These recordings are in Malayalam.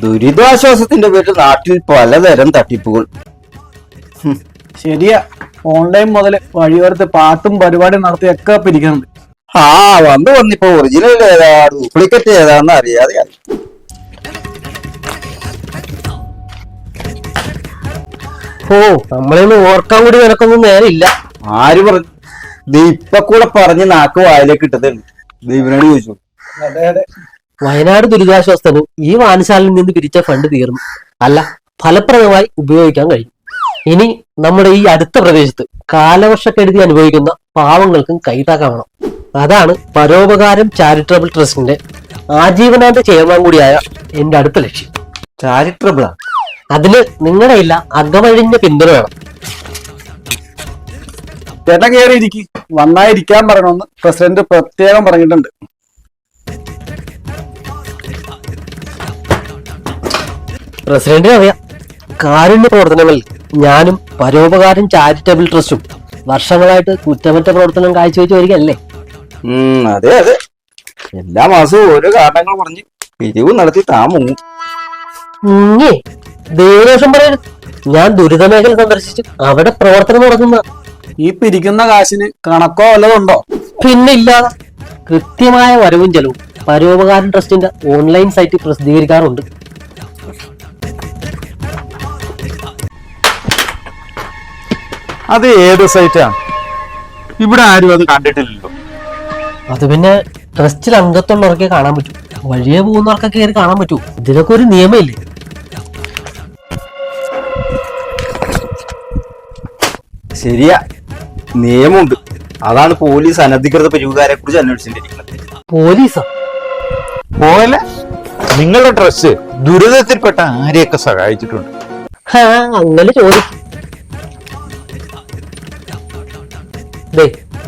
ദുരിതാശ്വാസത്തിന്റെ പേരിൽ നാട്ടിൽ പലതരം തട്ടിപ്പുകൾ. ശരിയാ, ഓൺലൈൻ മുതൽ വഴിയോരത്ത് പാട്ടും പരിപാടിയും നടത്തിയൊക്കെ പിരിക്കുന്നുണ്ട്. വന്നിപ്പോ ഒറിജിനൽ ഏതാ ഡ്യൂപ്ലിക്കേറ്റ് ഏതാന്ന് അറിയാതെ. നമ്മളൊന്ന് ഓർക്കാൻ കൂടി നിനക്കൊന്നും നേരില്ല. ആര് പറഞ്ഞു? ഇപ്പൊ കൂടെ പറഞ്ഞ് നാക്ക് വായിലേക്ക് ഇട്ടതുണ്ട്. ഇവനോട് ചോദിച്ചു. വയനാട് ദുരിതാശ്വാസത്തിന് ഈ വായനശാലയിൽ നിന്ന് പിരിച്ച ഫണ്ട് തീർന്നു. അല്ല, ഫലപ്രദമായി ഉപയോഗിക്കാൻ കഴിയും. ഇനി നമ്മുടെ ഈ അടുത്ത പ്രദേശത്ത് കാലവർഷക്കെടുതി അനുഭവിക്കുന്ന പാവങ്ങൾക്കും കൈത്താക്കാവണം. അതാണ് പരോപകാരം ചാരിറ്റബിൾ ട്രസ്റ്റിന്റെ ആജീവനാന്ത ചെയർമാൻ കൂടിയായ എന്റെ അടുത്ത ലക്ഷ്യം. ചാരിറ്റബിളാ? അതില് നിങ്ങളുടെ ഇല്ല അകമഴിഞ്ഞ പിന്തുണ വേണം. ചേട്ടൻ കയറിയിരിക്കും, വന്നായിരിക്കാൻ പറയണമെന്ന് പ്രസിഡന്റ് പ്രത്യേകം പറഞ്ഞിട്ടുണ്ട്. പ്രസിഡന്റിന് അറിയാം, കാരുണ്യ പ്രവർത്തനങ്ങളിൽ ഞാനും പരോപകാരം ചാരിറ്റബിൾ ട്രസ്റ്റും വർഷങ്ങളായിട്ട് കുറ്റമറ്റ പ്രവർത്തനം കാഴ്ചവെച്ച് വരികയല്ലേ. അതെ അതെ, എല്ലാ മാസവും ഓരോ കാരണങ്ങൾ പറഞ്ഞ് പിരിവ് നടത്തി താമുങ്ങും. ദേവദോഷം പറയരുത്. ഞാൻ ദുരിതമേഖല സന്ദർശിച്ച് അവിടെ പ്രവർത്തനം നടത്തുന്ന ഈ പിരിക്കുന്ന കാശിന് കണക്കോ വല്ലതുണ്ടോ? പിന്നെ ഇല്ലാതെ കൃത്യമായ വരവും ചെലവും പരോപകാരം ട്രസ്റ്റിന്റെ ഓൺലൈൻ സൈറ്റിൽ പ്രസിദ്ധീകരിക്കാറുണ്ട്. അത് ഏത് സൈറ്റാ? ഇവിടെ ആരും അത് കണ്ടിട്ടില്ലല്ലോ. അത് പിന്നെ ട്രസ്റ്റിൽ അംഗത്തുള്ളവർക്കേ കാണാൻ പറ്റൂ. വഴിയെ പോകുന്നവർക്കൊക്കെ കയറി കാണാൻ പറ്റൂ. ഇതിനൊക്കെ ഒരു നിയമമില്ലേ? ശരിയാ, നിയമമുണ്ട്. അതാണ് പോലീസ് അനധികൃത പിരിവുകാരെ കുറിച്ച് അന്വേഷിച്ചിരിക്കുന്നത്. പോലീസാ? പോലെ നിങ്ങളുടെ ട്രസ്റ്റ് ദുരിതത്തിൽപ്പെട്ട ആരെയൊക്കെ സഹായിച്ചിട്ടുണ്ട്? അങ്ങനെ ചോദിക്കും.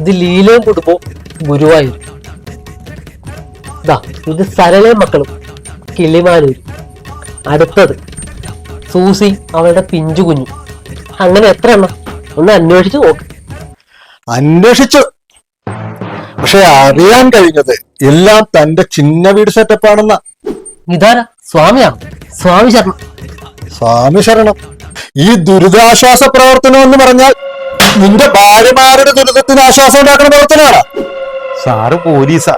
ഇത് ലീലയും കുടുംബവും ഗുരുവായൂർ. ഇത് സരളയും മക്കളും കിളിമാനൂർ. അടുത്തത് സൂസി അവളുടെ പിഞ്ചു കുഞ്ഞു. അങ്ങനെ എത്ര എണ്ണം? ഒന്ന് അന്വേഷിച്ചു നോക്ക്. അന്വേഷിച്ചു, പക്ഷെ അറിയാൻ കഴിഞ്ഞത് എല്ലാം തന്റെ ചിന്ന വീട് സെറ്റപ്പാണെന്ന. ഇതാരാ? സ്വാമിയാണ്. സ്വാമി ശരണം. സ്വാമി ശരണം. ഈ ദുരിതാശ്വാസ പ്രവർത്തനം എന്ന് പറഞ്ഞാൽ നിന്റെ ഭാര്യമാരുടെ ദുരിതത്തിന് ആശ്വാസം ഉണ്ടാക്കുന്ന പ്രവർത്തനമാണ്. സാറ് പോലീസാ,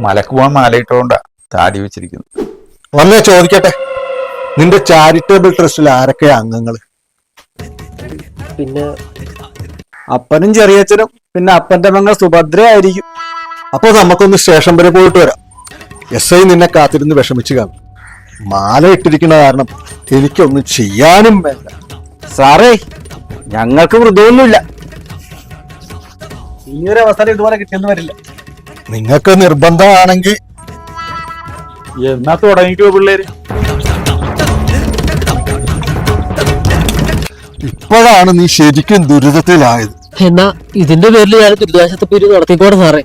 മലക്ക് പോവാൻ മാലയിട്ടോണ്ടാ താടി വെച്ചിരിക്കുന്നത്. വന്നേ ചോദിക്കട്ടെ, നിന്റെ ചാരിറ്റബിൾ ട്രസ്റ്റിൽ ആരൊക്കെയാ അംഗങ്ങള്? പിന്നെ അപ്പനും ചെറിയച്ഛനും, പിന്നെ അപ്പന്റെ മകൾ സുഭദ്ര ആയിരിക്കും. അപ്പൊ നമുക്കൊന്ന് സ്റ്റേഷൻ വരെ പോയിട്ട് വരാം. SI നിന്നെ കാത്തിരുന്ന് വിഷമിച്ചു കാണും. മാല ഇട്ടിരിക്കുന്ന കാരണം എനിക്കൊന്നും ചെയ്യാനും വേണ്ട. സാറേ, ഞങ്ങൾക്ക് വൃതമൊന്നുമില്ല. ഇനിയൊരു അവസരം ഇതുപോലെ കിട്ടിയെന്ന് വരില്ല. നിങ്ങൾക്ക് നിർബന്ധമാണെങ്കിൽ എന്നാ തുടങ്ങിക്കോ പിള്ളേര്. ഇപ്പോഴാണ് നീ ശരിക്കും ദുരിതത്തിലായത്. എന്നാ ഇതിന്റെ പേരിൽ ഞാൻ ദുരിതാശ്വാസ പിരിവ് നടത്തിക്കോട്ടെ സാറേ.